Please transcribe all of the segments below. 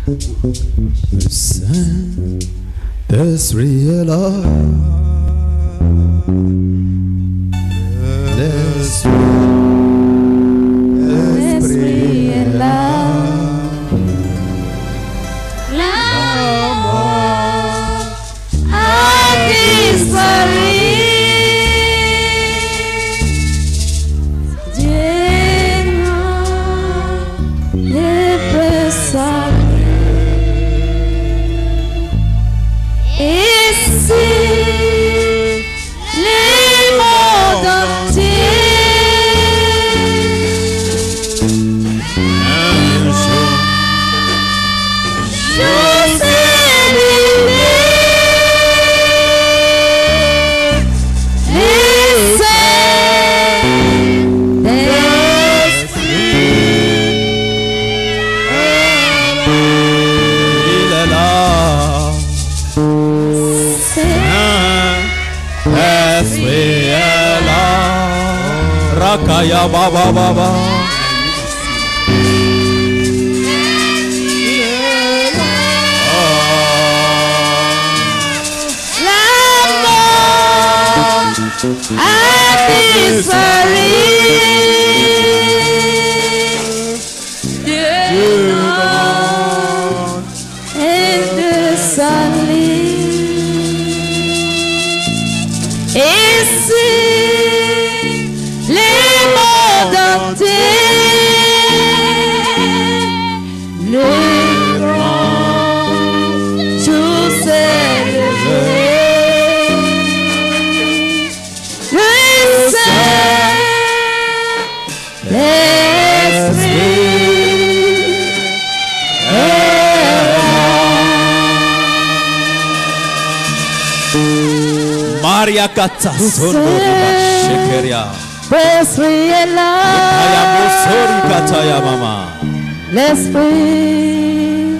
Le Saint-Esprit est là. L'Esprit est là. La mort a disparu. Dieu ne peut s'arrêter. Ici, les mondes entiers. Rakaya Baba Baba. La mort a disparu. Dieu est de salut. Ici, les mondes entiers, le grand jour s'est levé. Le Saint-Esprit est là. Maria Kata Sono Shekeria. L'Esprit est là. L'Esprit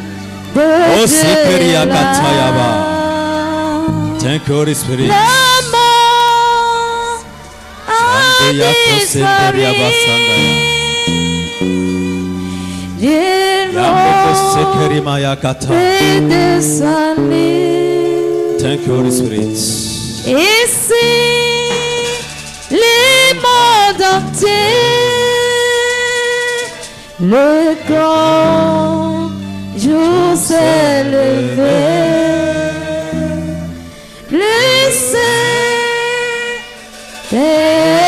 de Dieu est là. Thank you, Holy Spirit. La mort a disparu. Dieu de salut. Thank you, Holy Spirit. Ici, les mondes entiers, le grand jour s'est levé. Le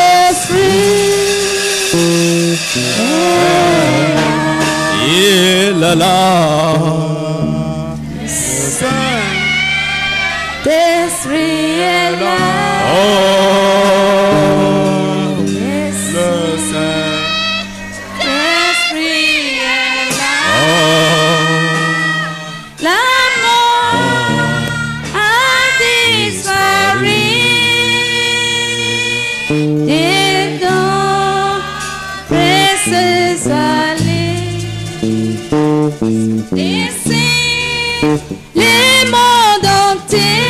Saint-Esprit est là. Il est là. L'Esprit est là. Oh, le Saint-Esprit est là. La mort a disparu. Et dans précieux allées, ici, les mondes entiers.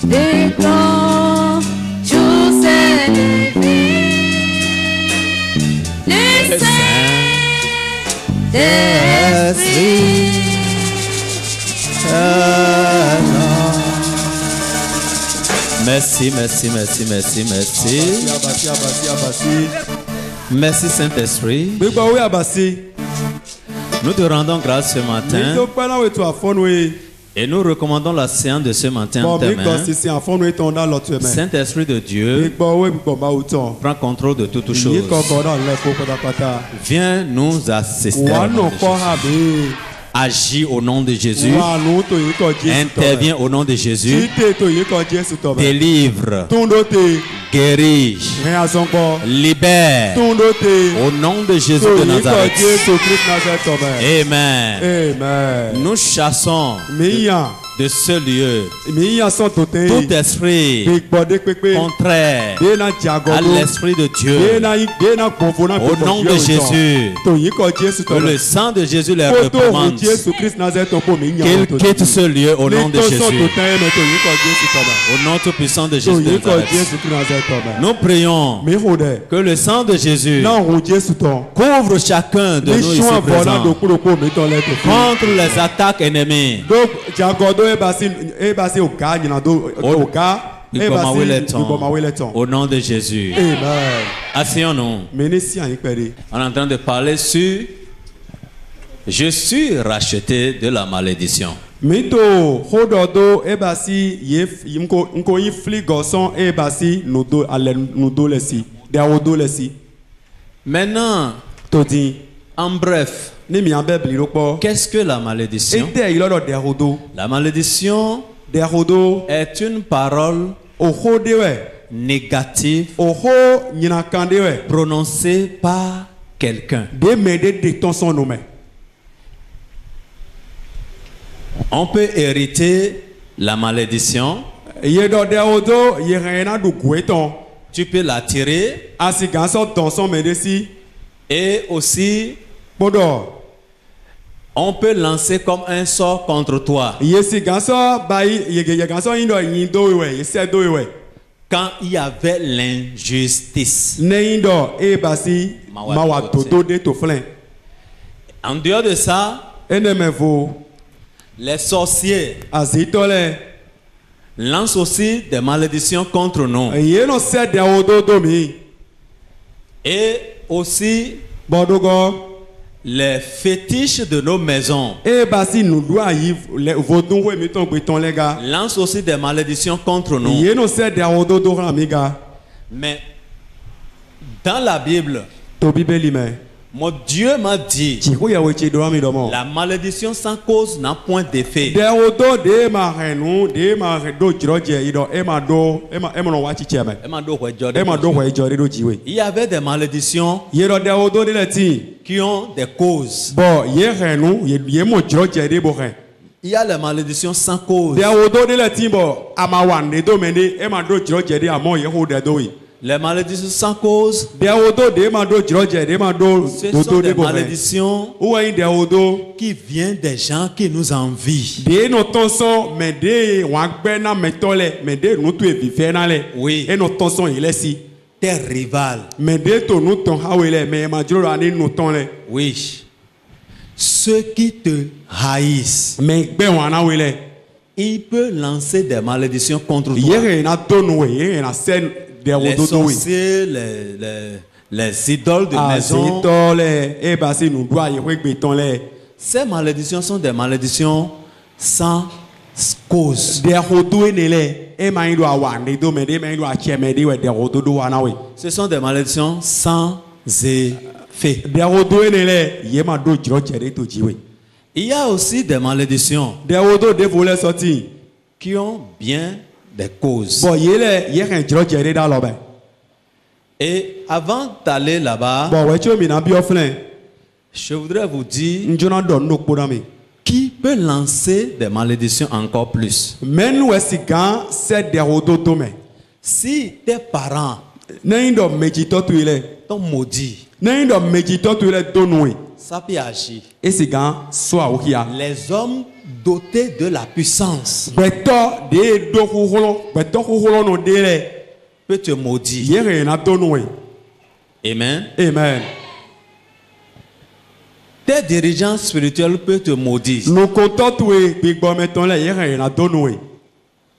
Le grand jour s'est levé. Le Saint-Esprit est là. merci, merci, merci, merci, merci. Merci Saint-Esprit. Nous te rendons grâce ce matin. Et nous recommandons la séance de ce matin en tes mains. Saint-Esprit de Dieu, prends contrôle de toutes choses. Viens nous assister. Agis au nom de Jésus. Interviens au nom de Jésus. Délivre. Guéris. Libère. Au nom de Jésus de Nazareth. Amen. Nous chassons de ce lieu tout esprit contraire à l'esprit de Dieu, au nom de Jésus, que le sang de Jésus les représente, qu'il quitte ce lieu au nom de Jésus, au nom tout puissant de Jésus de Nazareth. Nous prions que le sang de Jésus couvre chacun de nous ici présents contre les attaques ennemies. Au nom de Jésus. Asseyons-nous. On est en train de parler sur je suis racheté de la malédiction. Maintenant, en bref, qu'est-ce que la malédiction? La malédiction est une parole négative prononcée par quelqu'un. On peut hériter la malédiction. Tu peux l'attirer. Et aussi, on peut lancer comme un sort contre toi. Quand il y avait l'injustice. En dehors de ça, les sorciers lancent aussi des malédictions contre nous. Et aussi les fétiches de nos maisons lancent aussi des malédictions contre nous. Mais dans la Bible, mon Dieu m'a dit, la malédiction sans cause n'a point d'effet. Il y avait des malédictions qui ont des causes. Il y a les malédictions sans cause. Les malédictions sans cause, ce sont des malédictions qui viennent des gens qui nous envient. Oui. Tes rivales. Oui. Ceux qui te haïssent. Il peut lancer des malédictions contre toi. Les sorciers, les idoles de maison. Ces malédictions sont des malédictions sans cause. Ce sont des malédictions sans effet. Il y a aussi des malédictions qui ont bien des causes. Et avant d'aller là-bas, je voudrais vous dire qui peut lancer des malédictions encore plus. Si tes parents t'ont maudit, ça peut agir. Les hommes dotés de la puissance peut te maudire. Amen. Amen. Tes dirigeants spirituels peuvent te maudire.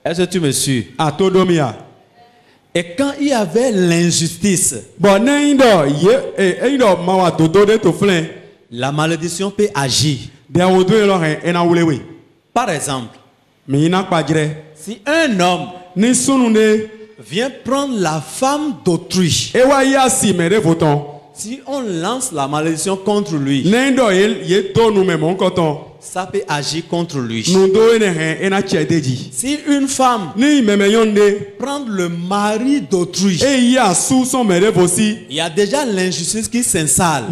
Est-ce que tu me suis? Et quand il y avait l'injustice, la malédiction peut agir. Par exemple, si un homme vient prendre la femme d'autrui, si on lance la malédiction contre lui, ça peut agir contre lui. Si une femme prend le mari d'autrui, il y a déjà l'injustice qui s'installe.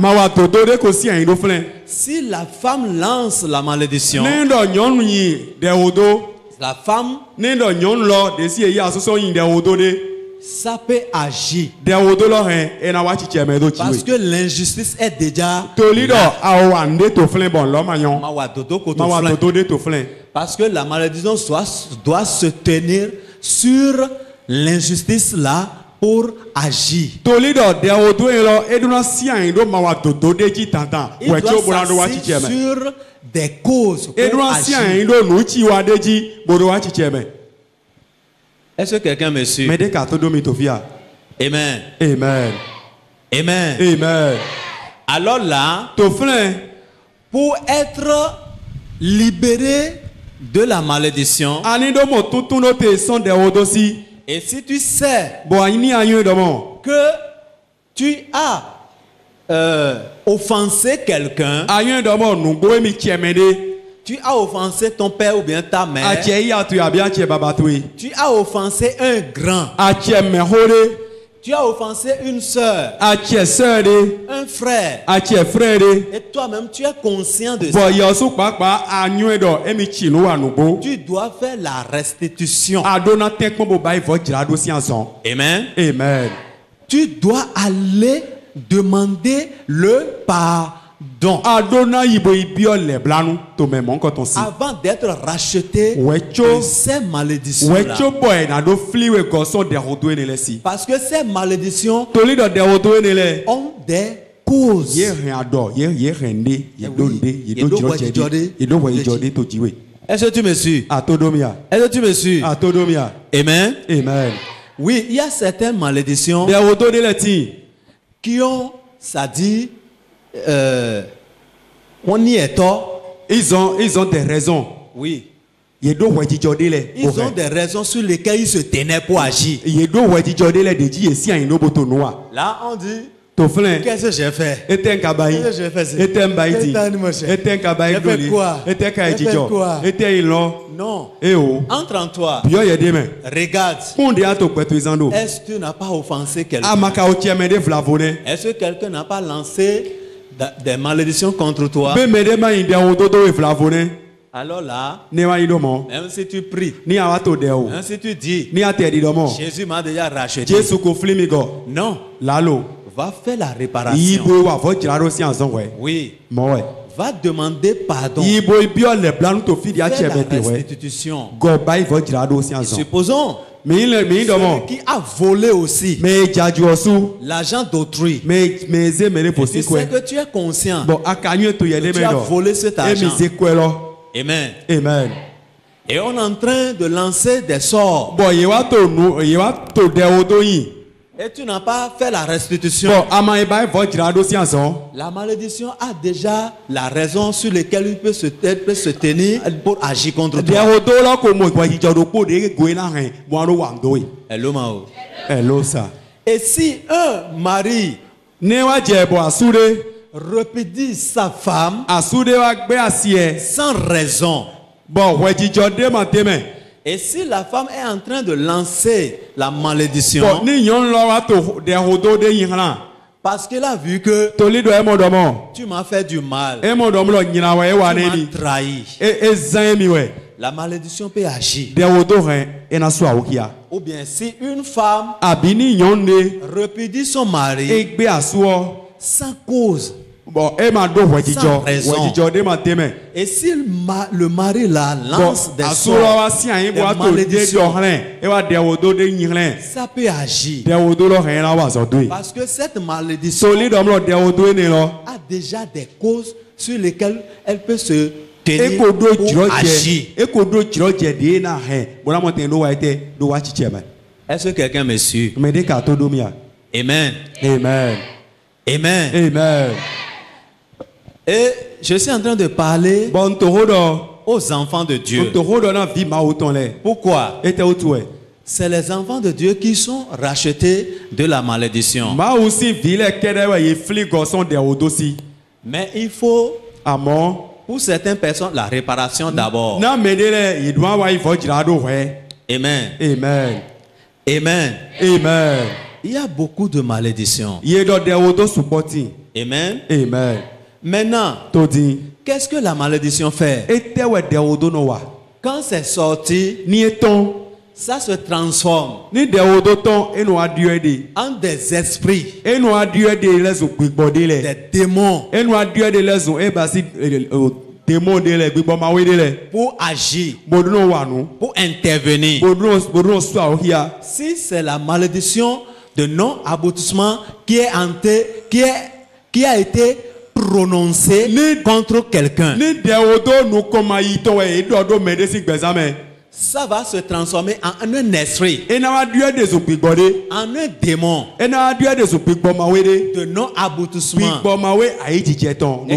Si la femme lance la malédiction, la femme, ça peut agir. Parce que l'injustice est déjà parce que la malédiction doit se tenir sur l'injustice là pour agir. Il doit s'asseoir sur des causes pour agir. Est-ce que quelqu'un me suit? Amen. Amen. Amen. Amen. Alors là, pour être libéré de la malédiction, et si tu sais que tu as offensé quelqu'un, tu as offensé ton père ou bien ta mère, tu as offensé un grand, tu as offensé une soeur, un frère, et toi-même tu es conscient de ça, tu dois faire la restitution. Amen. Amen. Tu dois aller demander le pardon avant d'être racheté de ces malédictions-là. Parce que ces malédictions ont des causes. Est-ce que tu me suis? Est-ce que tu me suis? Amen. Amen. Oui, il y a certaines malédictions qui ont, ça dit, on y est tort. Ils ont des raisons. Oui. Ils ont des raisons sur lesquelles ils se tenaient pour agir. Là, on dit, qu'est-ce que j'ai fait? J'ai fait quoi? Non. Entre en toi. Regarde. Est-ce que tu n'as pas offensé quelqu'un? Est-ce que quelqu'un n'a pas lancé des malédictions contre toi? Alors là, même si tu pries, même si tu dis, Jésus m'a déjà racheté. Non. Va faire la réparation. Oui. Va demander pardon. Fais la restitution. Et supposons celui qui a volé aussi l'argent d'autrui. Tu sais que tu es conscient que tu as volé cet argent. Amen. Amen. Et on est en train de lancer des sorts. Et tu n'as pas fait la restitution. La malédiction a déjà la raison sur laquelle il peut se tenir pour agir contre toi. Hello, Mao. Hello, ça. Et si un mari répudie sa femme sans raison, et si la femme est en train de lancer la malédiction, parce qu'elle a vu que tu m'as fait du mal, tu m'as trahi, la malédiction peut agir. Ou bien si une femme répudie son mari sans cause, sans raison, et si le mari là lance des sorts, des malédictions, ça peut agir. Parce que cette malédiction a déjà des causes sur lesquelles elle peut se tenir pour agir. Est-ce que quelqu'un me suit? Amen. Amen. Amen. Amen. Et je suis en train de parler aux enfants de Dieu. Pourquoi? C'est les enfants de Dieu qui sont rachetés de la malédiction. Mais il faut, pour certaines personnes, la réparation d'abord. Amen. Amen. Amen. Amen. Amen. Il y a beaucoup de malédictions. Amen. Amen. Maintenant, qu'est-ce que la malédiction fait? quand c'est sorti, ça se transforme en des esprits, des démons, pour agir, pour intervenir. Si c'est la malédiction de non-aboutissement qui a été prononcée contre quelqu'un, ça va se transformer en un esprit, en un démon de non-aboutissement, et qui va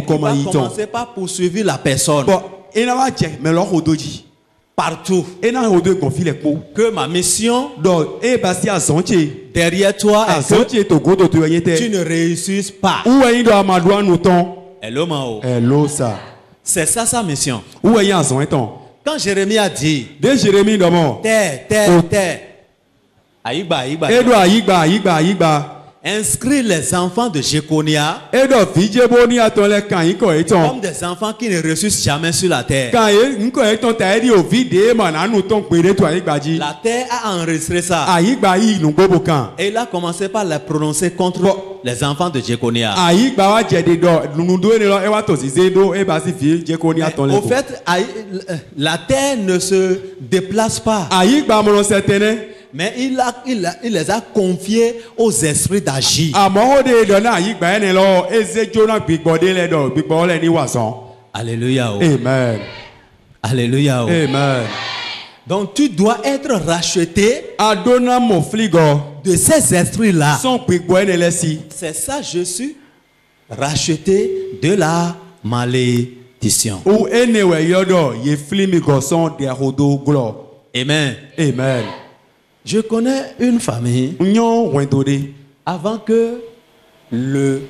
commencer par poursuivre la personne partout. Que ma mission derrière toi est que tu ne réussisses pas. Hello Mao. Hello ça. C'est ça sa mission. Quand Jérémie a dit terre, inscris les enfants de Jéconia comme des enfants qui ne ressuscitent jamais sur la terre. La terre a enregistré ça. Et il a commencé par les prononcer contre les enfants de Jéconia. Au fait, la terre ne se déplace pas. Mais il les a confiés aux esprits d'agir. Alléluia. Amen. Alléluia. Amen. Donc tu dois être racheté de ces esprits-là. C'est ça, je suis racheté de la malédiction. Amen. Amen. Je connais une famille avant que le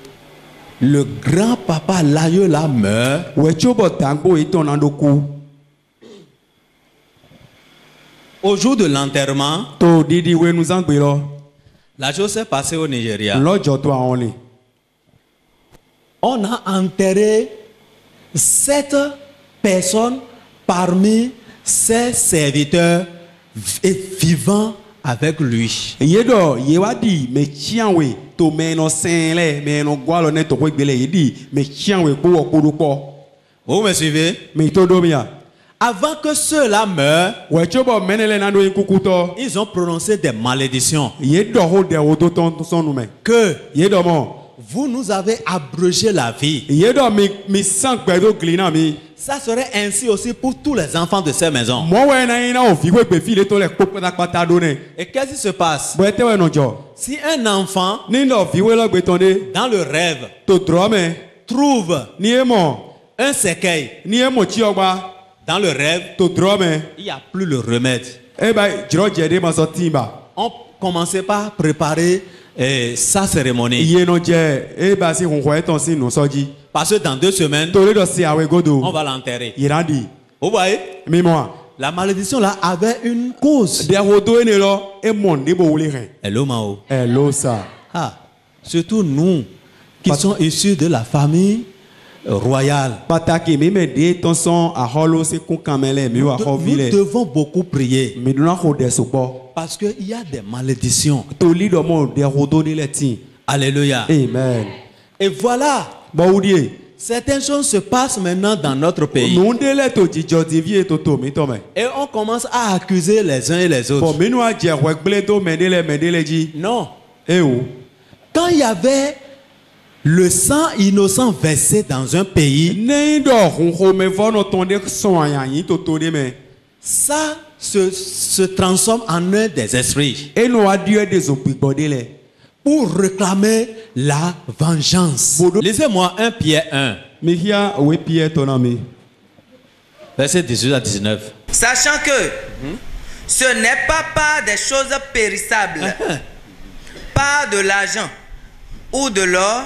grand-papa l'aïeul là meure. Au jour de l'enterrement, la chose s'est passée au Nigeria. On a enterré 7 personnes parmi ses serviteurs vivant avec lui. Vous me suivez? Avant que ceux-là meurent, ils ont prononcé des malédictions. Que vous nous avez abrégé la vie. Ça serait ainsi aussi pour tous les enfants de ces maisons. Et qu'est-ce qui se passe? Si un enfant, dans le rêve, trouve un séquel, dans le rêve, il n'y a plus le remède. On commençait par préparer sa cérémonie. Parce que dans 2 semaines, on va l'enterrer. Vous voyez? La malédiction là avait une cause. Hello Mao. Hello ça. Surtout nous qui sommes issus de la famille royale. Nous devons beaucoup prier. Parce qu'il y a des malédictions. Alléluia. Amen. Et voilà. Certaines choses se passent maintenant dans notre pays. Et on commence à accuser les uns et les autres. Non. Quand il y avait le sang innocent versé dans un pays, ça se transforme en un des esprits pour réclamer la vengeance. Lisez-moi 1 Pierre 1. Verset 18 à 19. Sachant que ce n'est pas par des choses périssables, pas de l'argent ou de l'or,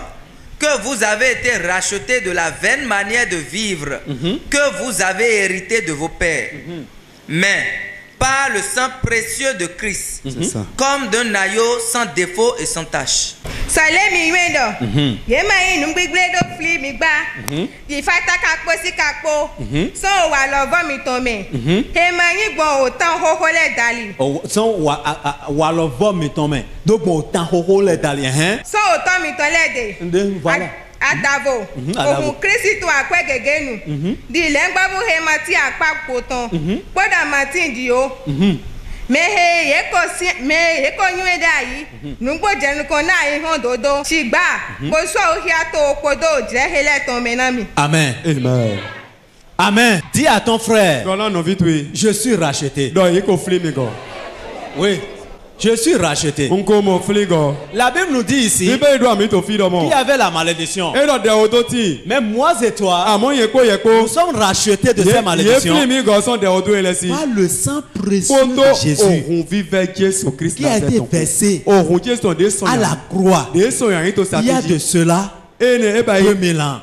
que vous avez été rachetés de la vaine manière de vivre que vous avez hérité de vos pères, mais par le sang précieux de Christ, comme d'un agneau sans défaut et sans tache. Salemi wendo. Yema inu gbigble do fli mi gba. Di fata kakpo si kakpo. So wa lo vo mi to me. Ema yin gbon o tan hoho le dali. So wa lo vo mi to me. Do gbon o tan hoho le dali hein. So o tan mi to le de. Voilà. Adavo. Ohun Kristi to akwe gegenu. Di le ngba bu hema ti apa poton. Poda Martin di o. Mehe yeko nywe dai nungbo jenu ko na ihon dodo sigba bo so ohia to kodo je hele ton menami. Amen. Amen. Amen. Dis à ton frère. Je suis racheté. Oui. Je suis racheté. La Bible nous dit ici qu'il avait la malédiction. Mais moi et toi, nous sommes rachetés de ces malédictions par le sang précieux de Jésus qui a été versé à la croix. Il y a de cela 2000 ans.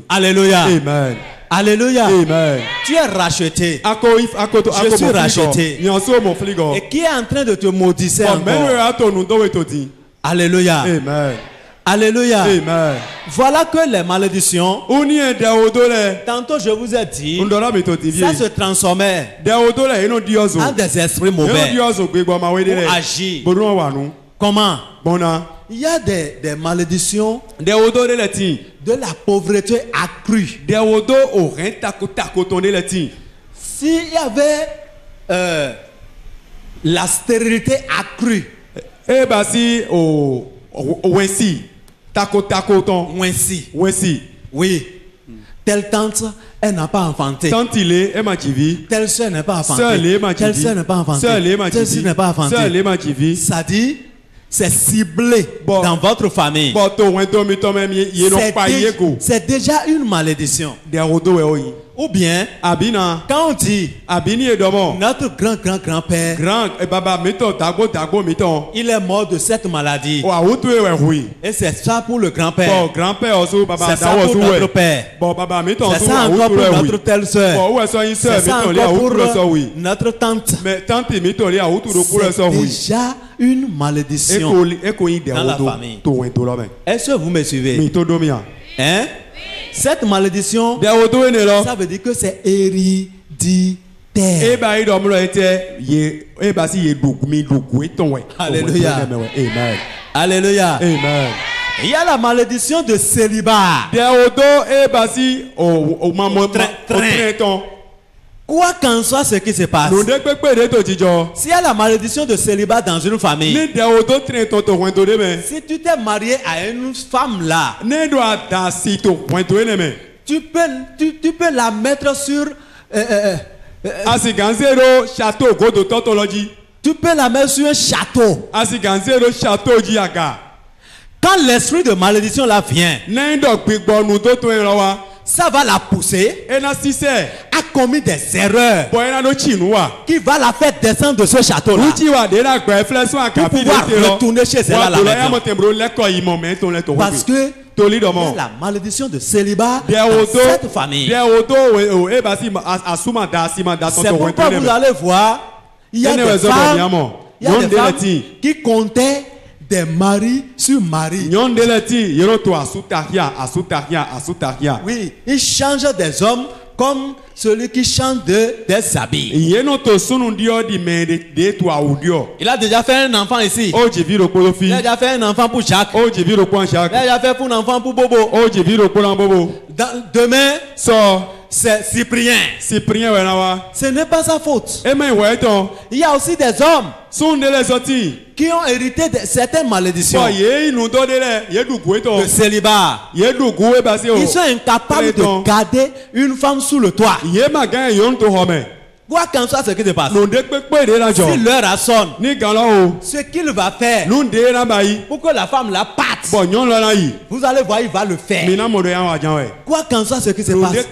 Alléluia. Amen. Alléluia. Amen. Tu es racheté. Je suis racheté. Et qui est en train de te maudire encore? Alléluia. Amen. Alléluia. Amen. Voilà que les malédictions, tantôt je vous ai dit, ça se transformait en des esprits mauvais pour agir. Comment? Il y a des malédictions de la pauvreté accrue. S'il y avait la stérilité accrue, oui. Telle tante, elle n'a pas enfanté. Telle soeur n'a pas enfanté. Telle soeur n'a pas enfanté. Telle soeur n'a pas enfanté. Ça dit, c'est ciblé dans votre famille. C'est déjà une malédiction. Ou bien, quand on dit notre grand-grand-grand-père, il est mort de cette maladie. Et c'est ça pour le grand-père. C'est ça pour notre père. C'est ça encore pour notre telle soeur. C'est ça encore pour notre tante. C'est déjà une malédiction dans la famille. Est-ce que vous me suivez? Hein? Cette malédiction, ça veut dire que c'est héréditaire. Alléluia. Amen. Alléluia. Amen. Il y a la malédiction de célibat. Quoi qu'en soit ce qui se passe, s'il y a la malédiction de célibat dans une famille, si tu t'es marié à une femme là, tu peux la mettre sur tu peux la mettre sur un château. Quand l'esprit de malédiction là vient, ça va la pousser à commettre des erreurs qui va la faire descendre de ce château là pour pouvoir retourner chez elle à la maison. Parce que il y a la malédiction de célibat dans cette famille. C'est pourquoi vous allez voir, il y a des femmes qui comptaient des maris sur maris. Oui, ils changent des hommes comme celui qui change des habits. Il a déjà fait un enfant ici. Il a déjà fait un enfant pour Jacques. Il a déjà fait un enfant pour Bobo. Demain, c'est Cyprien. Ce n'est pas sa faute. Il y a aussi des hommes qui ont hérité de certaines malédictions de célibat. Ils sont incapables de garder une femme sous le toit. Quoi qu'en soit ce qui se passe, si l'heure a sonne, ce qu'il va faire pour que la femme la parte, vous allez voir, il va le faire. Quoi qu'en soit ce qui se passe,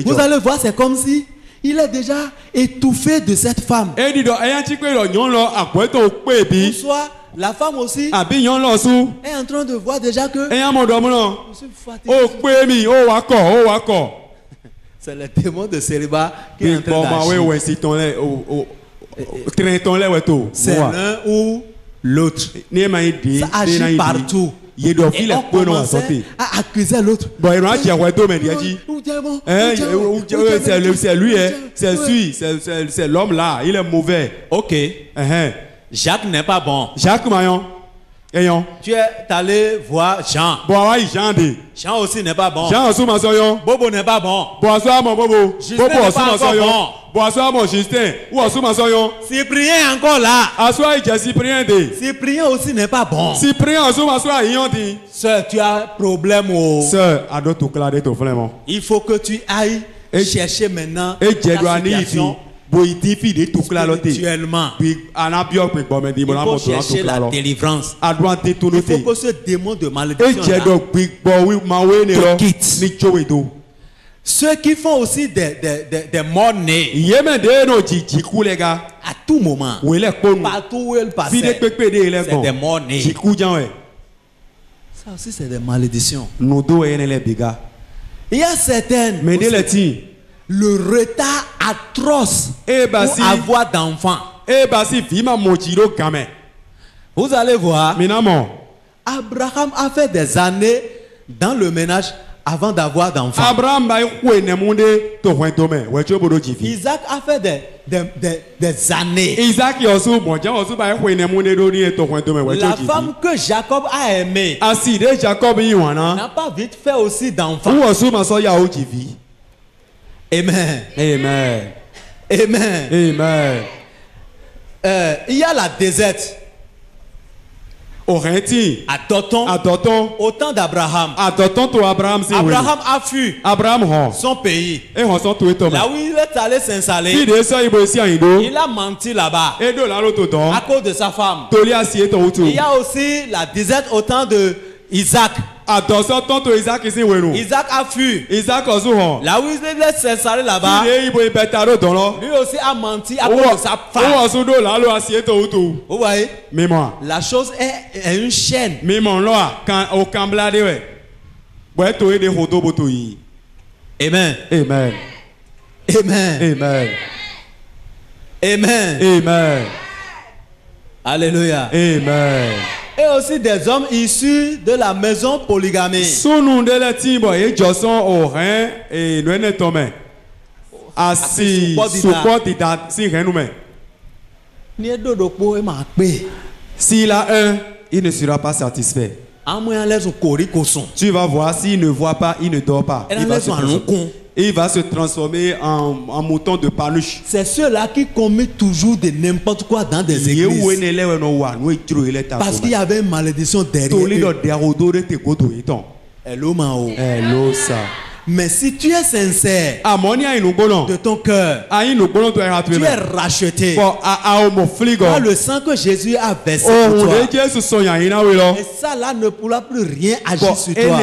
vous allez voir, c'est comme si il est déjà étouffé de cette femme. Ou soit la femme aussi est en train de voir déjà que je suis fatigué. C'est le démon de célibat qui est en train d'agir. C'est l'un ou l'autre. Ça agit partout. Et on commence à accuser l'autre. C'est l'homme là, il est mauvais. Ok. Jacques n'est pas bon. Jacques Mayon. Tu es allé voir Jean. Jean aussi n'est pas bon. Jean aussi Masoyon. Bobo n'est pas bon. Bobo. Justin n'est pas bon. Bobo Justin. Ou aussi Masoyon. Cyprien encore là. Assois Cyprien. Cyprien aussi n'est pas bon. Cyprien aussi Masoyon Yonti. Sœur, tu as problème au. Sœur, à d'autres clades ton vraiment. Il faut que tu ailles chercher maintenant ta situation. Spirituellement. Il faut chercher la délivrance. Il faut que ce démon de malédiction te quitte. Ceux qui font aussi des morts-nés à tout moment, partout où ils passent, c'est des morts-nés. Ça aussi c'est des malédictions. Il y a certaines le retard atroce pour avoir d'enfants. Vous allez voir, Abraham a fait des années dans le ménage avant d'avoir d'enfants. Isaac a fait des années. La femme que Jacob a aimée n'a pas vite fait aussi d'enfants. Amen. Amen. Amen. Amen. Il y a la déserte. À Doton, au temps d'Abraham. Abraham a fui son pays. Là où il est allé s'installer, il a menti là-bas à cause de sa femme. Il y a aussi la déserte au temps de Isaac. Isaac a fui. Là où il est s'installer là-bas, lui aussi a menti à cause de sa femme. Vous voyez? La chose est une chaîne. Amen. Amen. Amen. Amen. Amen. Amen. Alléluia. Amen. Et aussi des hommes issus de la maison polygamée. S'il a un, il ne sera pas satisfait. Tu vas voir, s'il ne voit pas, il ne dort pas. Il va se transformer en mouton de paluche. C'est ceux-là qui commettent toujours de n'importe quoi dans des églises. Parce qu'il y avait une malédiction derrière eux. Hello, ça. Mais si tu es sincère de ton cœur, tu es racheté par le sang que Jésus a versé pour toi. Et ça là ne pourra plus rien agir sur toi.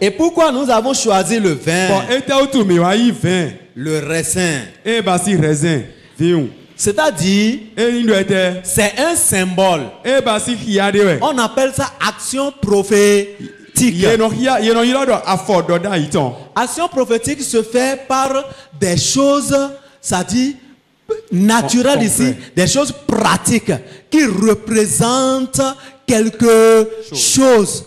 Et pourquoi nous avons choisi le vin, le raisin? C'est-à-dire, c'est un symbole. On appelle ça action prophétique. Action prophétique se fait par des choses, ça dit naturelles ici, des choses pratiques qui représentent quelque chose.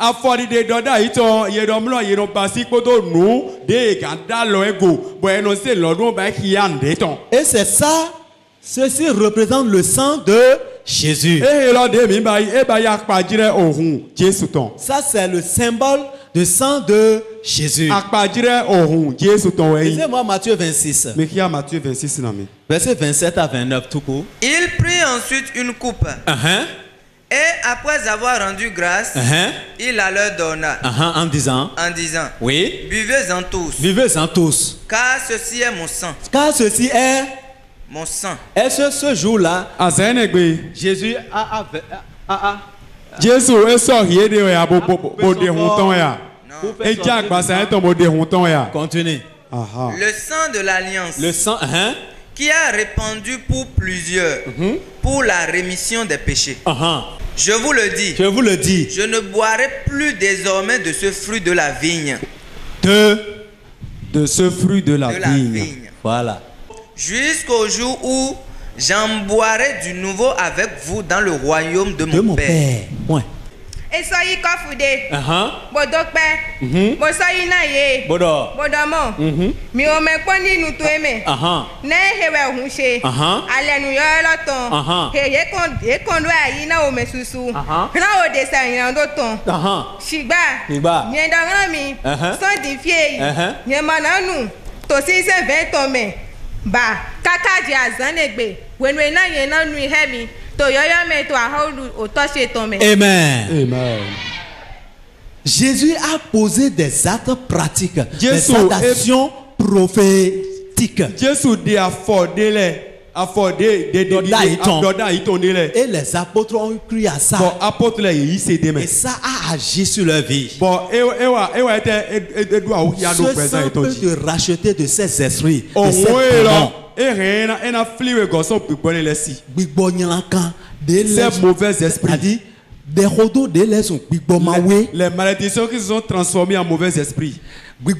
Et c'est ça, ceci représente le sang de Jésus. Ça c'est le symbole du sang de Jésus. Lisez-moi Matthieu 26. Verset 27 à 29 tout court. Il prit ensuite une coupe. Et après avoir rendu grâce, il la leur donna. En disant, oui, buvez-en tous. Buvez-en tous. Car ceci est mon sang. Car ceci est mon sang. Et ce jour-là, Jésus continue. Le sang de l'alliance. Le sang, qui a répandu pour plusieurs, pour la rémission des péchés. Je vous le dis. Je ne boirai plus désormais de ce fruit de la vigne. De de ce fruit de la vigne. Voilà. Jusqu'au jour où j'en boirai du nouveau avec vous dans le royaume de mon Père. Ouais. Et soyez coffudé. Bodokpe. Bosoyi na ye. Bodo. Bodomo. Mi o me poni nu to eme. Ne hewe hunse. Ale nu yo loton. He ye kon do ayi na o me susu. Na o de sa yin do ton. Shigba. Nye dangran mi. So di fie yi. Nye mananu. To si se 20 tome. Ba kaka di azanegbe. Wenwe na ye na nu hemi. Amen. Amen. Jésus a posé des actes pratiques, des actions prophétiques. Jésus dit et les apôtres ont cru à ça. Et ça a agi sur leur vie. Ceux peut te racheter de ces esprits, de ces démons. Ces mauvais esprits. Les malédictions qui se sont transformées en mauvais esprits. Le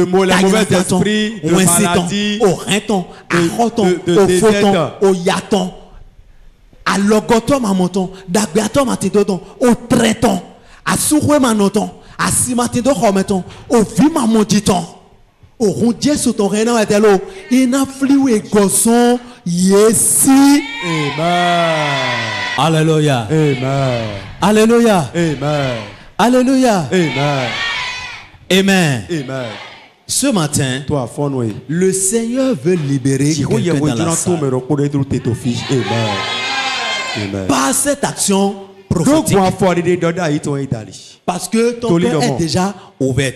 mot, les mauvais esprits de maladie, Alléluia. Amen. Alléluia. Amen. Alléluia. Amen. Amen. Amen. Ce matin, le Seigneur veut libérer quelqu'un dans la salle. Amen. Par cette action prophétique. Parce que ton cœur est déjà ouvert.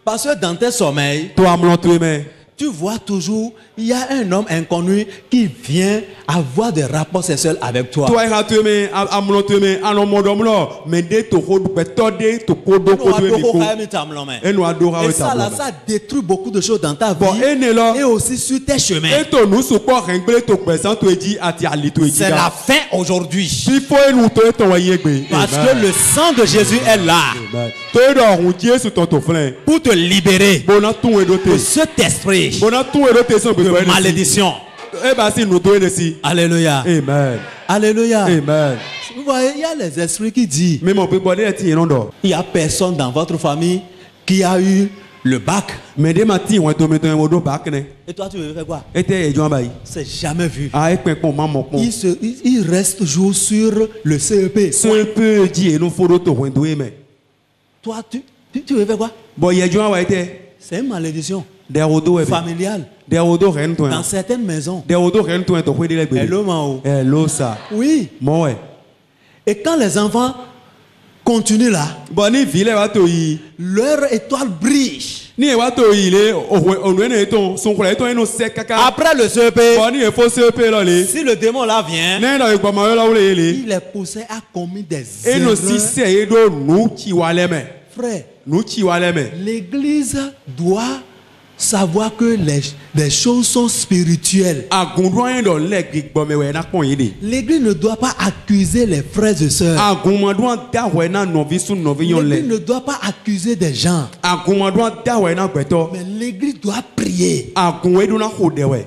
Parce que dans tes sommeils, tu vois toujours, il y a un homme inconnu qui vient avoir des rapports sexuels avec toi. Et ça, là, ça détruit beaucoup de choses dans ta vie et aussi sur tes chemins. C'est la fin aujourd'hui. Parce que le sang de Jésus est là pour te libérer de cet esprit de malédiction. Alléluia. Amen. Alléluia. Amen. Vous voyez, il y a les esprits qui disent il n'y a personne dans votre famille qui a eu le bac. Et toi, tu veux faire quoi? C'est jamais vu. Il reste toujours sur le CEP. Toi, tu veux faire quoi? C'est une malédiction familiale. Dans certaines maisons. Hello, Mao. Hello, ça. Oui. Et quand les enfants continuent là, leur étoile brille. Après le CEP, si le démon là vient, il est poussé à commettre des erreurs. Frère, l'église doit savoir que les choses sont spirituelles. L'église ne doit pas accuser les frères et sœurs. L'église ne doit pas accuser des gens. Mais l'église doit prier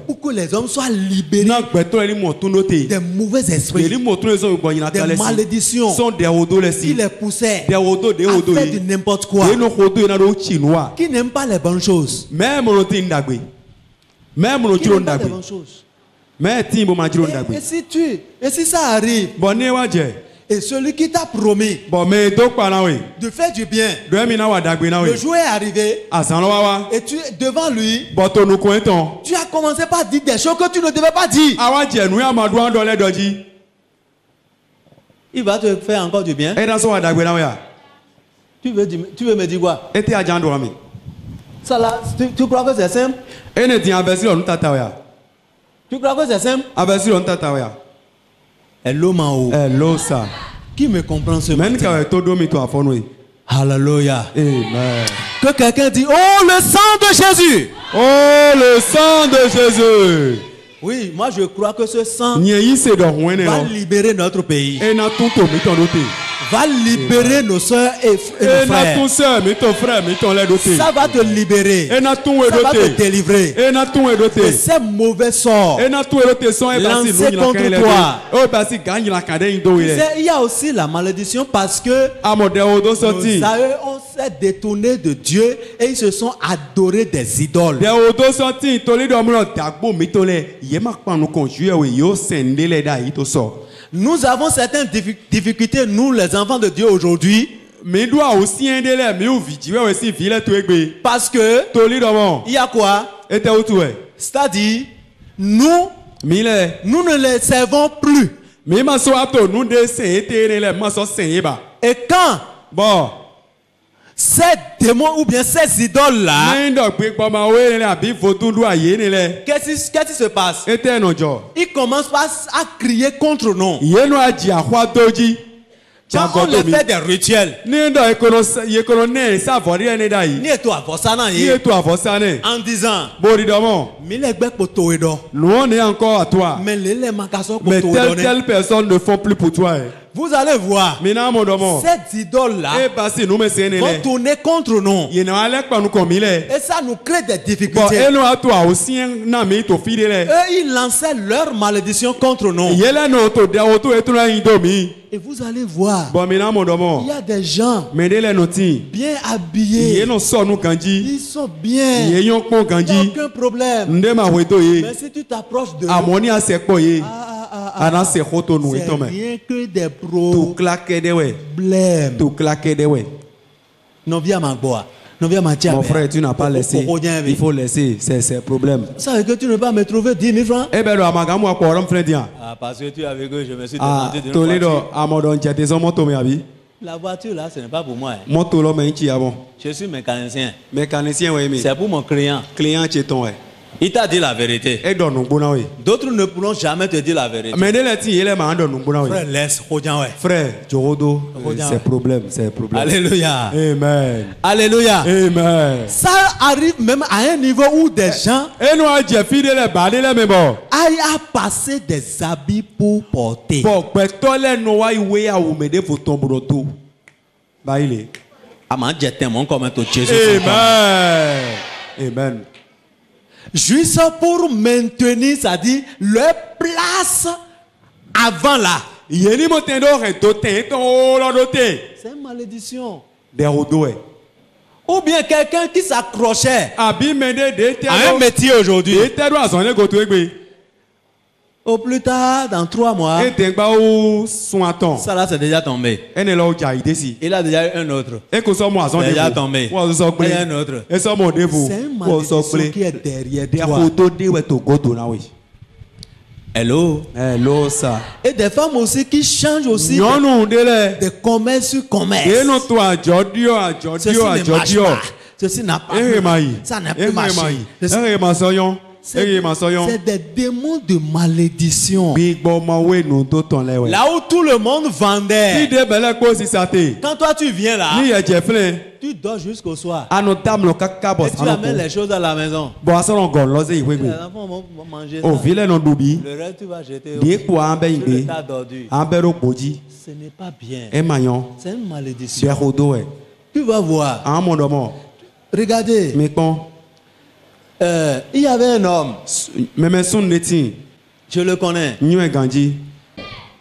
pour que les hommes soient libérés des mauvais esprits, des malédictions qui les poussaient à faire de n'importe quoi, qui n'aiment pas les bonnes choses. Et si ça arrive, et celui qui t'a promis de faire du bien, le jour est arrivé, et tu es devant lui, tu as commencé par dire des choses que tu ne devais pas dire. Il va te faire encore du bien. Tu veux me dire quoi? Ça là, tu crois que c'est simple? Tu crois que c'est simple? Hello, Mao. Hello, ça. Qui me comprend ce matin? Alléluia. Amen. Que quelqu'un dit, oh, le sang de Jésus. Oh, le sang de Jésus. Oui, moi je crois que ce sang va libérer notre pays. va libérer nos soeurs et nos frères. Ça va te libérer. Ça va te délivrer de ces mauvais sorts lancés contre toi. Il y a aussi la malédiction parce que nos aïeux on s'est détourné de Dieu et ils se sont adorés des idoles. Nous avons certaines difficultés, nous les enfants de Dieu aujourd'hui. Parce que il y a quoi? C'est-à-dire, nous ne les servons plus. Et quand ces démons ou bien ces idoles-là, qu'est-ce qui se passe? Ils commencent à crier contre nous. Quand on les fait des rituels, en disant, mais telle personne ne font plus pour toi. Vous allez voir, ces idoles-là vont tourner contre nous. Et ça nous crée des difficultés. Eux, ils lançaient leur malédiction contre nous. Et vous allez voir, il y a des gens bien habillés. Ils sont bien. Il n'y a aucun problème. Mais si tu t'approches de eux, c'est rien que des problèmes. Mon frère, tu n'as pas laissé. Il faut laisser. C'est un problème. Ça veut dire que tu ne peux pas me trouver 10 000 francs. Parce que tu avais que je me suis demandé de la voiture là, ce n'est pas pour moi. Je suis mécanicien. C'est pour mon client. Il t'a dit la vérité. D'autres ne pourront jamais te dire la vérité. Frère, laisse. Frère, c'est problème. Alléluia. Amen. Alléluia. Amen. Ça arrive même à un niveau où des gens aillent à passer des habits pour porter. Amen. Juste pour maintenir, c'est-à-dire leur place avant là. C'est une malédiction. Ou bien quelqu'un qui s'accrochait à un métier aujourd'hui. Au plus tard, dans 3 mois, ça là c'est déjà tombé. Il a déjà eu un autre. Déjà tombé. Il y a un autre. C'est une malédiction qui est derrière toi. Hello. Hello, ça. Et des femmes aussi qui changent aussi de commerce sur commerce. Ceci ne marche pas. Ceci n'a pas marché. Ça n'a plus marché. C'est des démons de malédiction. Là où tout le monde vendait. Quand toi tu viens là, tu dors jusqu'au soir. Et tu amènes les choses à la maison. Les enfants vont manger ça. Le reste tu vas jeter sur le tas d'ordures. Ce n'est pas bien. C'est une malédiction. Tu vas voir. Regardez. Il y avait un homme. Je le connais.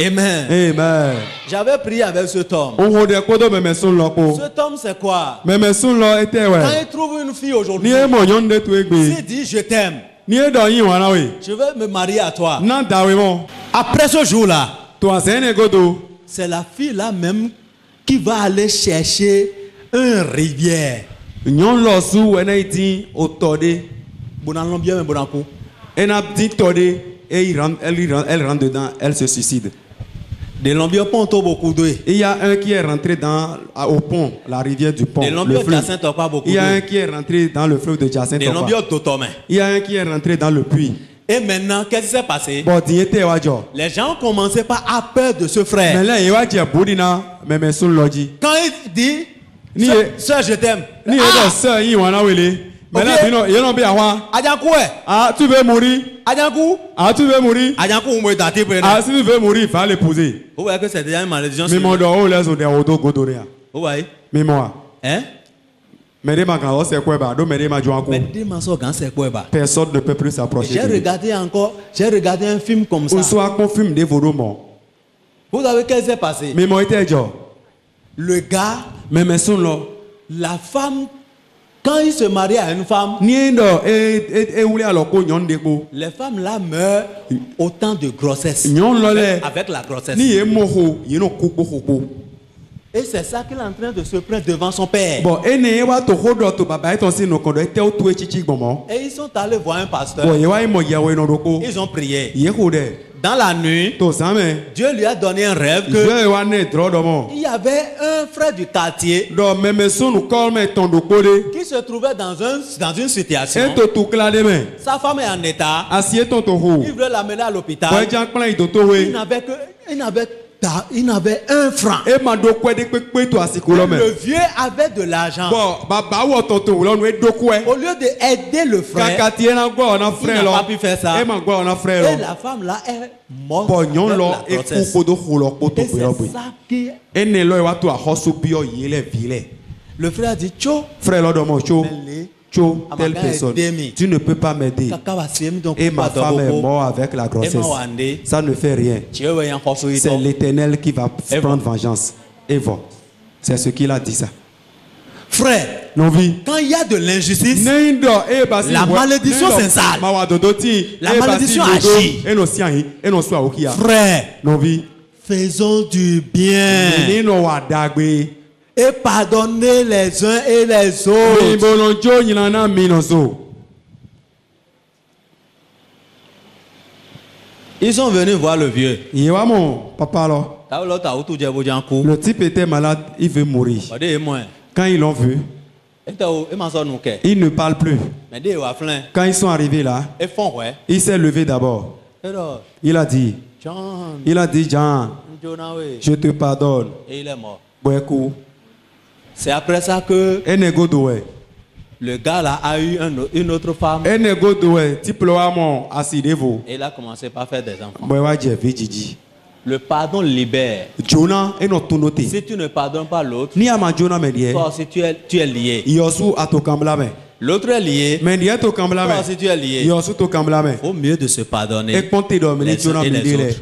Amen. Amen. J'avais prié avec cet homme. Cet homme, c'est quoi? Quand il trouve une fille aujourd'hui, s'il dit je t'aime, je vais me marier à toi. Après ce jour-là, c'est la fille là même qui va aller chercher une rivière. Elle rentre dedans, elle se suicide. Il y a un qui est rentré au pont, la rivière du pont. Le fleuve. Il y a un qui est rentré dans le fleuve de Jacinthe. Il y a un qui est rentré dans le puits. Et maintenant, qu'est-ce qui s'est passé? Les gens ont commencé par avoir peur de ce frère. Quand il dit, soeur, je t'aime. Ah, tu veux mourir? Ah, tu veux mourir? Ah, si tu veux mourir, il faut l'épouser. Vous voyez que c'est déjà une malédiction. Mais mon dos, les autres, vous voyez? Mais moi. Hein? Personne ne peut plus s'approcher. J'ai regardé un film comme ça. Vous savez qu'est-ce qui s'est passé? Le gars, la femme, quand il se marie à une femme, les femmes là meurent au temps de grossesse. Avec la grossesse. Et c'est ça qu'il est en train de se prendre devant son père. Et ils sont allés voir un pasteur. Ils ont prié. Dans la nuit, Dieu lui a donné un rêve que il y avait un frère du quartier qui se trouvait dans une situation. Sa femme est en état. Il veut l'amener à l'hôpital. Il n'avait un franc. Et le vieux avait de l'argent. Au lieu d'aider le frère, il n'a pas pu faire ça. Et la femme là est morte. Et c'est ça qui... Le frère a dit, telle personne, tu ne peux pas m'aider. Et ma femme est morte avec la grossesse. Ça ne fait rien. C'est l'Éternel qui va prendre vengeance. Et voilà. C'est ce qu'il a dit ça. Frère, quand il y a de l'injustice, la malédiction s'installe. La malédiction agit. Frère, faisons du bien. Et pardonnez les uns et les autres. Ils sont venus voir le vieux. Le type était malade, il veut mourir. Quand ils l'ont vu, il ne parle plus. Quand ils sont arrivés là, il s'est levé d'abord. Il a dit, John, je te pardonne. Et il est mort. C'est après ça que le gars là a eu une autre femme. Et il a commencé par faire des enfants. Le pardon libère. Si tu ne pardonnes pas l'autre, toi aussi tu es lié. L'autre est lié. Toi aussi tu es lié. Au mieux de se pardonner les uns et les autres.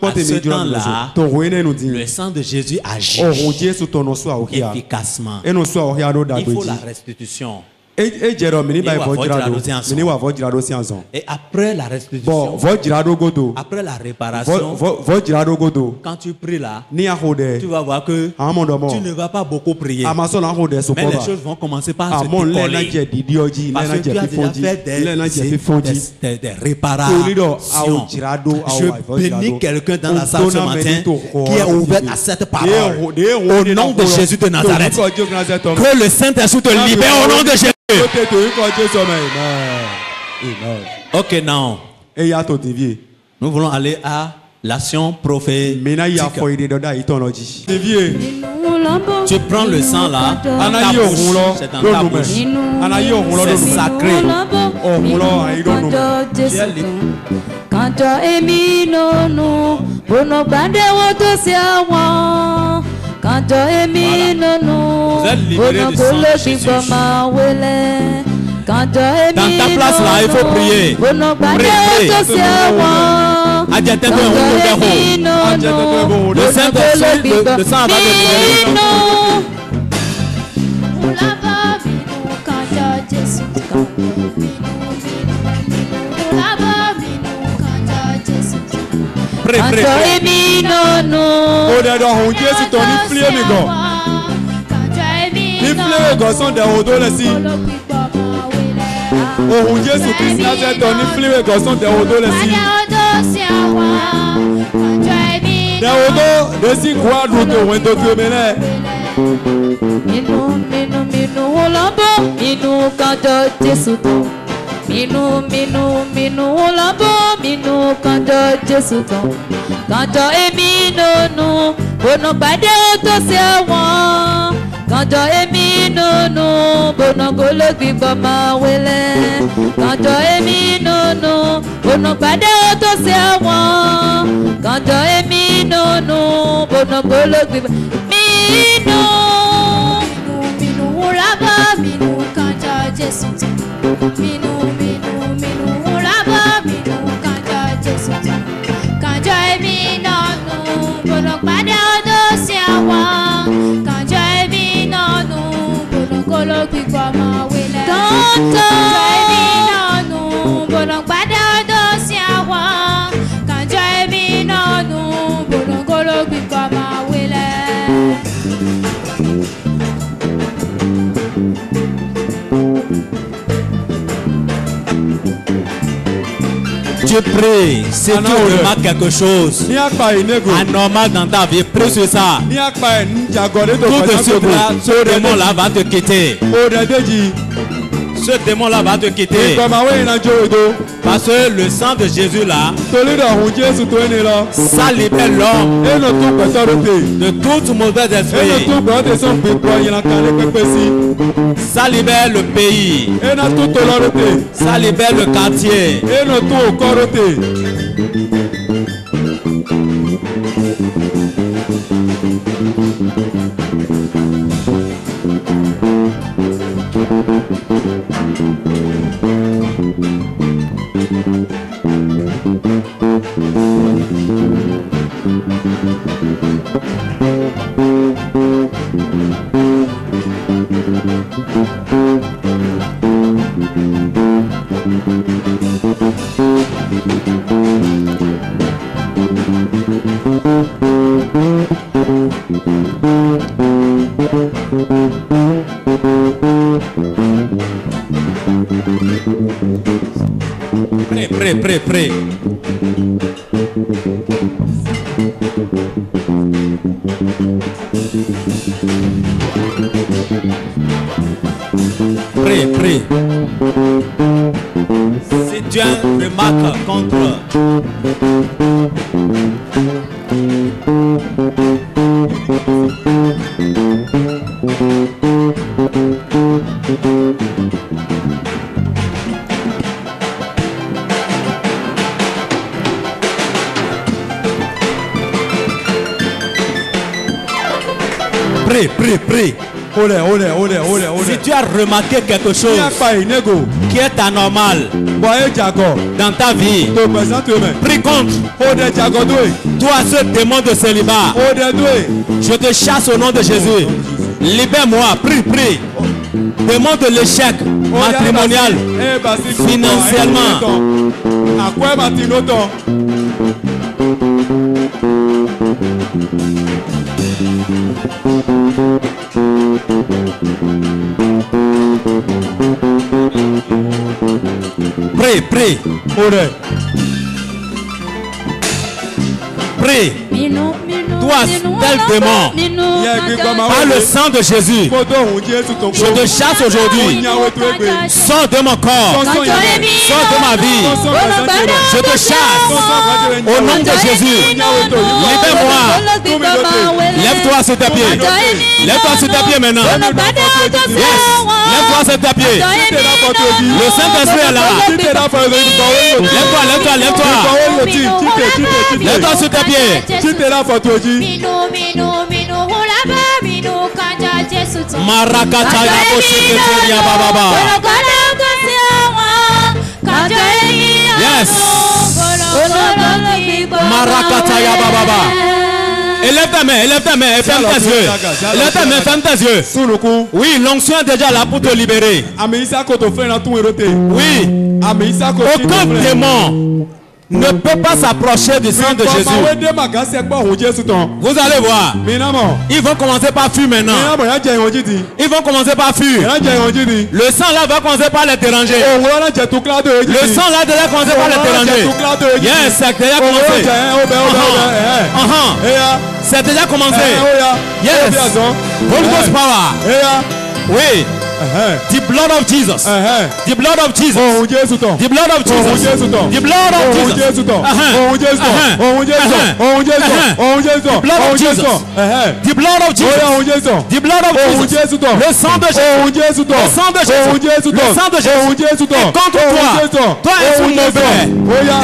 À ce temps-là, le sang de Jésus agit efficacement. Il faut la restitution. Et après la restitution, après la réparation, quand tu pries là, tu vas voir que tu ne vas pas beaucoup prier. Mais les choses vont commencer par se décoller. Parce que tu as déjà fait des réparations. Je bénis quelqu'un dans la salle ce matin qui est ouvert à cette parole. Au nom de Jésus de Nazareth. Que le Saint-Esprit te libère au nom de Jésus. Ok, now. Nous voulons aller à l'action prophétique. Tu prends le sang là, dans ta bouche. C'est dans ta bouche. C'est sacré. Vous êtes libéré du sang de Jésus. Dans ta place là, il faut prier. Le Saint-Esprit, le sang va te libérer. Prie. Oh Jésus Christ Nazareth, on est flivé garçon de odo le si. De odo de si quoi route ou en d'autres mêlés. Minu olabo, minu kanto Jésus to. Minu olabo, minu kanto Jésus to. Kanto emino no, bono bade oto se won. Kanto emino nono, bonongolo gbibama wele. Kanjo emi nono, bonogbade oto sewa. Kanjo emi nono, bonongolo gbibama mino. Minu uraba, minu kanja Jesu. Minu uraba, minu kanja Jesu. Kanjo emi nono, bonogbade oto sewa. Kanjo emi nono, bonongolo gbibama wele. Kanjo emi nono, bonogbade oto sewa. Kanjo emi nono, bonongolo gbibama wele. Tu pries, si tu remarques quelque chose anormal dans ta vie, prie sur ça. Tout de suite là, ce démon-là va te quitter. Ce démon-là va te quitter. Parce que le sang de Jésus là, ça libère l'homme de toute mauvaise esprit. Ça libère le pays. Ça libère le quartier. Prie. Prie. Si tu as une remarque contre Prie. Si tu as remarqué quelque chose qui est anormal dans ta vie, prie contre. Toi, ce démon de célibat, je te chasse au nom de Jésus. Libère-moi, prie. Démon de l'échec matrimonial, financièrement. Prie. Toi, tel démon, par le sang de Jésus, je te chasse aujourd'hui. Sors de mon corps, sors de ma vie. Je te chasse au nom de Jésus. Libère-moi. Lève-toi sur tes pieds. Lève-toi sur tes pieds maintenant. Yes. Lève-toi sur tes pieds. Le Saint-Esprit est là. Lève-toi. Lève-toi sur tes pieds. Marakata ya boseketeria baba. Yes. Marakata ya baba. Élève ta main et ferme tes yeux. Ferme tes yeux. Oui, l'onction est déjà là pour te libérer. Oui. Aucun démon ne peut pas s'approcher du sang de Jésus. Vous allez voir. Ils vont commencer par fuir maintenant. Ils vont commencer par fuir. Le sang là va commencer par les déranger. Le sang là va commencer par les déranger. Yes, c'est déjà commencé. C'est déjà commencé. Yes. Holy Ghost power. Oui. The blood of Jesus. The blood of Jesus. Oh Jésus ton. The blood of Jesus. Oh Jésus ton. The blood of Jesus. Oh Jésus ton. Oh Jésus ton. Oh Jésus ton. Oh Jésus ton. Oh Jésus ton. The blood of Jesus. The blood of Jesus. Oh Jésus ton. The blood of Jesus. Oh Jésus ton. Le sang de Jésus. Oh Jésus ton. Le sang de Jésus. Oh Jésus ton. Le sang de Jésus. Oh Jésus ton. Contre toi. Toi es-tu mauvais?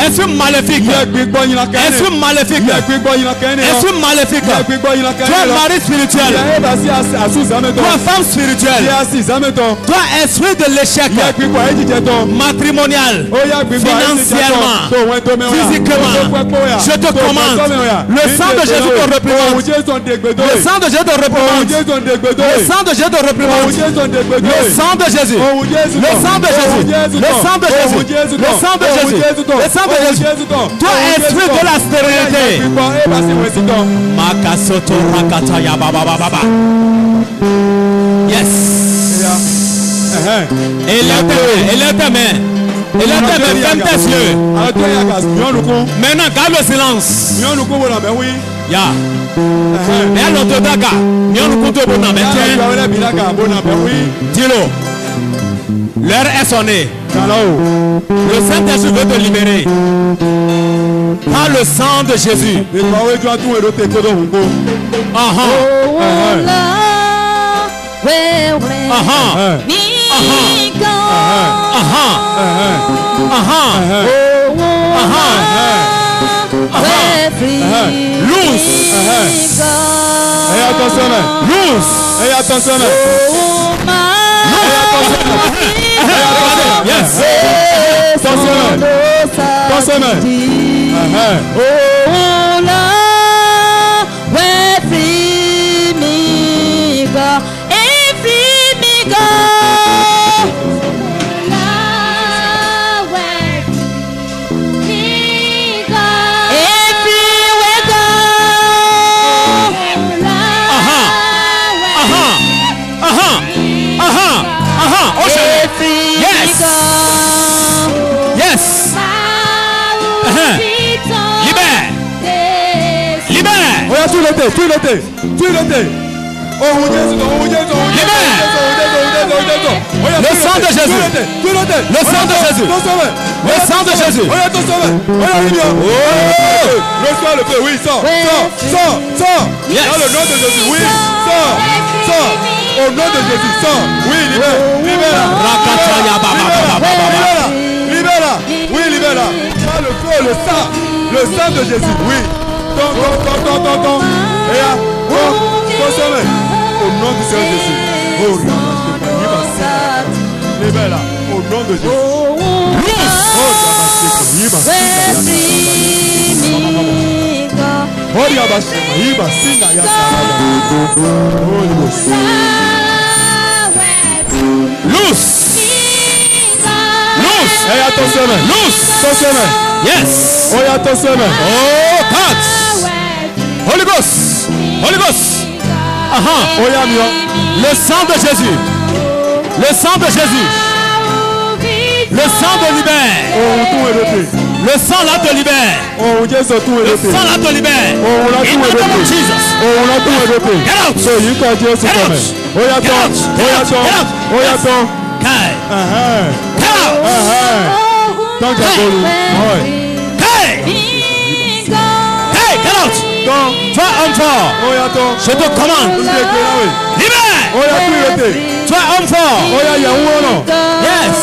Es-tu maléfique? Es-tu maléfique? Es-tu maléfique? Toi mari spirituel. Toi femme spirituelle. Toi esprit de l'échec. Matrimonial. Financièrement. Physiquement. Je te commande. Le sang de Jésus te représente. Le sang de Jésus te représente. Le sang de Jésus te représente. Le sang de Jésus. Le sang de Jésus. Le sang de Jésus. Le sang de Jésus. Le sang de Jésus. Toi esprit de la stérilité. Makasoto rakataya baba baba. Yes. Élève tes mains. Ferme tes yeux. Maintenant, garde le silence. Ya. Dis-le. L'heure est sonnée. Le Saint-Esprit veut te libérer. Par le sang de Jésus. Loose. Et attention. Loose. Et attention. Yes. Attention. Oh Lord, where free me go, and free me go. Tu l'étais. Oh Jésus. Le sang de Jésus. Le sang de Jésus. Le sang de Jésus. Reçois le feu. Oui, sors. Dans le nom de Jésus. Oui, sors. Au nom de Jésus, sors. Oui, libère. Libère. Oui, libère. Dans le feu, le sang de Jésus. Oui. Ton. Et là, au nom du Seigneur Jésus. Oh, libère là, au nom de Jésus. Loose. Et attention. Loose. Yes. Oh, attention. Oh, touch. Holy Ghost. Le sang de Jésus. Le sang de Jésus. Le sang te libère. Le sang là te libère. Le sang là te libère. In the name of Jesus. Get out. Toi, homme fort, je te commande. Libère. Toi, homme fort. Yes.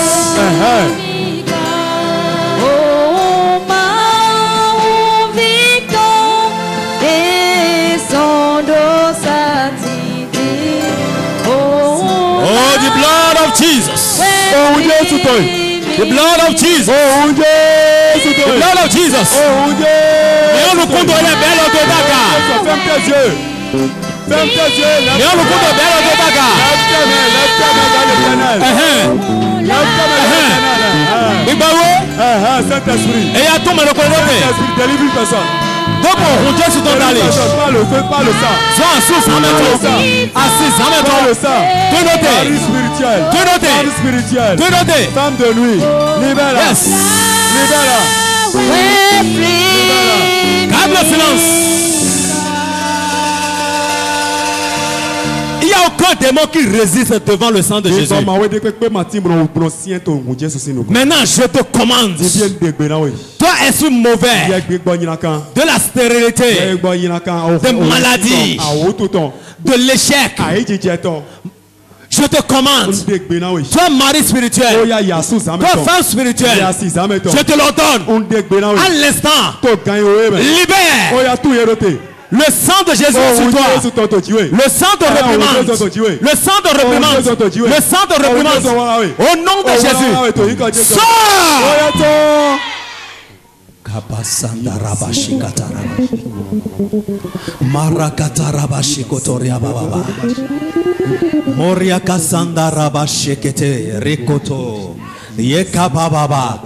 Oh, the blood of Jesus. The blood of Jesus. The blood of Jesus. Et on nous compte les belles de Dakar. Ferme tes yeux. Et on nous compte les belles de Dakar. Saint-Esprit. Et à tout me reconnaître. Saint-Esprit délivre une personne. Donc on roule sur ton allée. Pas le feu, pas le sang. Sois assis, en même temps. Assis, en même temps. Le sang. Tout noté. Spirituel. Tout noté. Spirituel. Tout noté. Femme de nuit. Libère-la. Yes. Libère-la. Garde le silence. n'y a aucun démon qui résiste devant le sang de Jésus. Maintenant, je te commande. Toi, esprit mauvais, de la stérilité, de maladie, de l'échec, je te commande, toi mari spirituel, toi femme spirituelle, je te l'ordonne, à l'instant, libère. Le sang de Jésus sur toi. Le sang de réprimande. Le sang de réprimande. Le sang de réprimande. Au nom de Jésus. Sors! Kabasanda rabashi katara. Marakata rabashi kotoria baba. Moria kasanda rabashi kete rikoto. Yeka baba.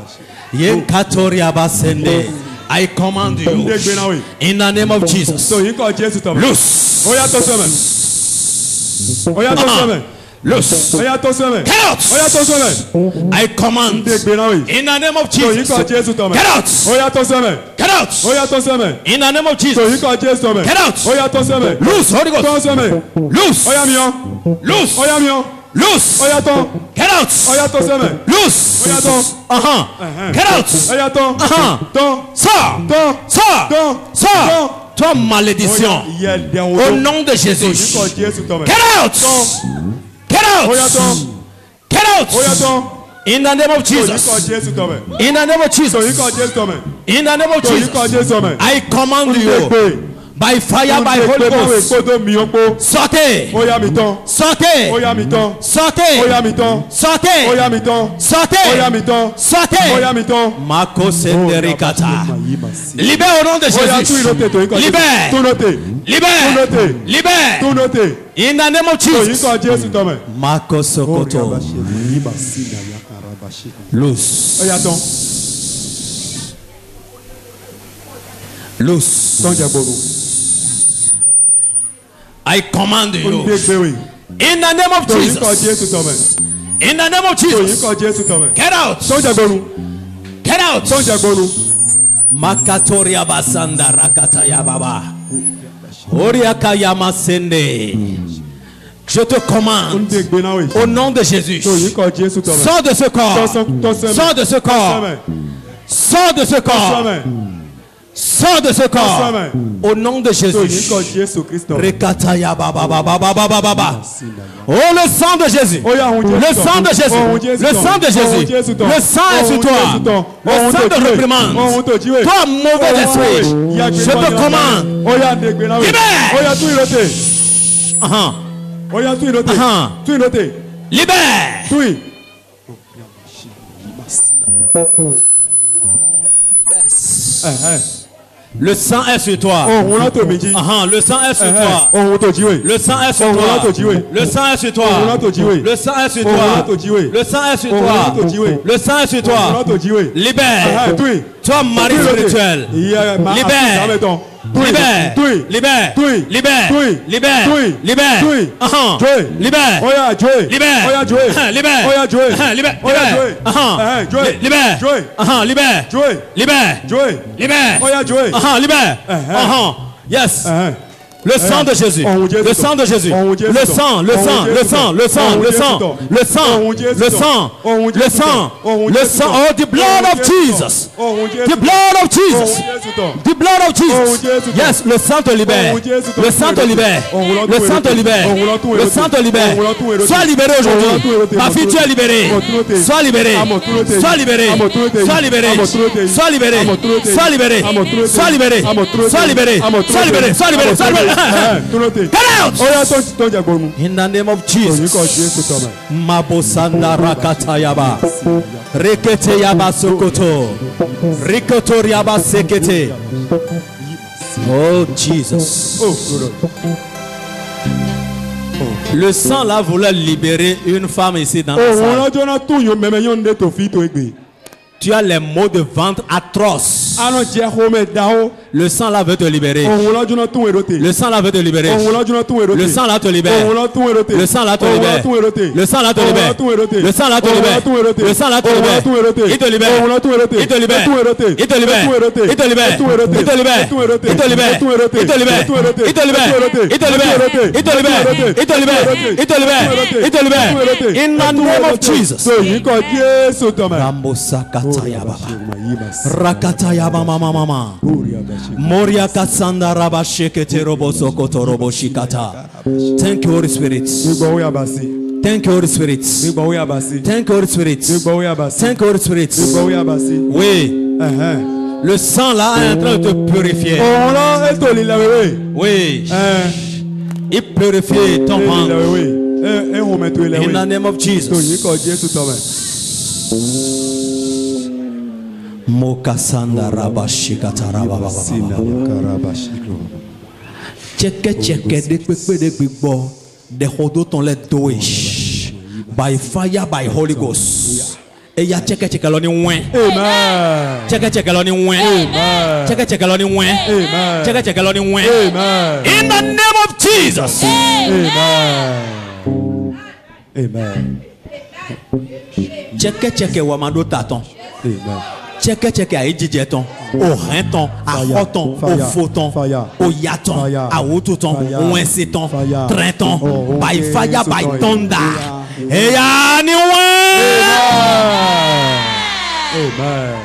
Yenkatoria basende. I command you in the name of Jesus. Loose. Loose. Get out. I command in the name of Jesus. Get out. Get out. In the name of Jesus. Get out. Loose. Holy Ghost. Loose. Loose. Loose. Get out. Loose. Get out. Sors. Toi malédiction. Au nom de Jésus. Get out. Get out. Get out. In the name of Jesus. In the name of Jesus. In the name of Jesus. I command you. By fire, by Holy Ghost. Sortez. Sortez. Sortez. Sortez. Mako senderikata. Libère au nom de Jésus. Libère. Libère. Libère. In the name of Jesus. Mako sokoto. Loose. Loose. I command you. In the name of Jesus. In the name of Jesus. Get out. Get out. Makatoria basanda rakata ya baba. Oriaka yamasende. Je te commande au nom de Jésus. Sors de ce corps. Sors de ce corps. Sors de ce corps. Sors de ce corps au nom de Jésus. Oh, le sang de Jésus. Le sang de Jésus. Le sang de Jésus. Le sang est sur toi. Le sang de réprimande. Toi, mauvais esprit, je te commande. Libère. Libère. Yes. Le sang est sur toi. Le sang est sur toi. Le sang est sur toi. Le sang est sur toi. Le sang est sur toi. Le sang est sur toi. Le sang est sur toi. Libère. Toi, mari spirituel. Libère. Libère. Libère. Libère. Libère. Libère. Libère. Libère. Yes. Le sang de Jésus. Le sang de Jésus. Le sang. Le sang. Le sang. Le sang. Le sang. Le sang. Le sang. Le sang. Le sang. Oh, the blood of Jesus. The blood of Jesus. The blood of Jesus. Yes, le sang te libère. Le sang te libère. Le sang te libère. Le sang te libère. Sois libéré aujourd'hui. Ma fille, tu es libérée. Sois libéré. Sois libéré. Sois libéré. Sois libéré. Sois libéré. Sois libéré. Sois libéré. Sois libéré. Sois libéré. Sois libéré. Get out! In the name of Jesus. Mabosanda rakata yaba. Rekete yaba sokoto. Rikoto yaba sekete. Oh Jesus. Le sang là voulait libérer une femme ici dans la salle. Tu as les maux de ventre atroces. Le sang là veut te libérer. Le sang là veut te libérer. Le sang là te libère. Le sang là te libère. Le sang là te libère. Le sang là te libère. Le sang là te libère. Il te libère. Il te libère. Il te libère. Il te libère. Il te libère. Il te libère. Il te libère. Il te libère. Il te libère. Il te libère. Il te libère. Il te libère. Il te libère. In the name of Jesus. Rakataya mama mama. Moria katsanda rabashekete roboso kotorobo shikata. Thank you, Holy Spirit. Thank you, Holy Spirit. Thank you, Holy Spirit. Thank you, Holy Spirit. Oui. Le sang là est en train de te purifier. Oui. Il purifie ton ventre. In the name of Jesus. Mokasanda rabashikata rababa. Cheke de pepe de bigbo. The hodoton let do it by fire, by Holy Ghost. Eya cheke loni wen. Amen. Cheke loni wen. Amen. Cheke loni wen. Amen. Cheke loni wen. Amen. In the name of Jesus. Amen. Amen. Cheke wamado taton. Amen. Cheke a ejijeton, au renton, à roton, au fauton, au yaton, à oututon, au insiton, trenton, by fire, by thunder. Et ya ni Amen.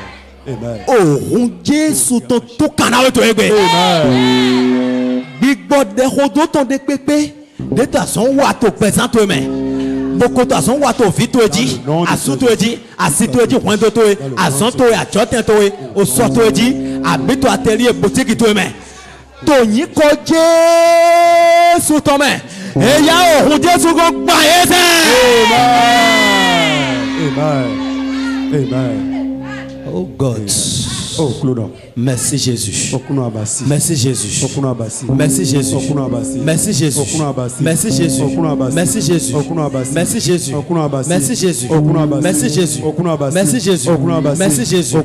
Amen. Oh, rondier sous ton tout canal to ebe. Amen. Big bod de rodoton de pepe, de ta son wato présente mais. Beaucoup de gens ont vite dit, à soute dit, à site dit, point de toi, à son toi, à chotin toi, au sort toi dit, à bito atelier boutique toi mais. Tony Kodje sous ton main. Et ya au Dieu sous ton baïe. Amen. Amen. Oh God. Oh, merci Jésus. Merci Jésus. Merci Jésus. Merci Jésus. Merci Jésus. Merci Jésus. Merci Jésus. Merci Jésus. Merci Jésus. Merci Jésus. Merci Jésus.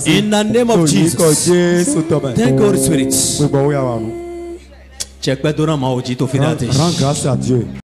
In the name of Jesus. Thank you, Holy Spirit. Rends grâce à Dieu.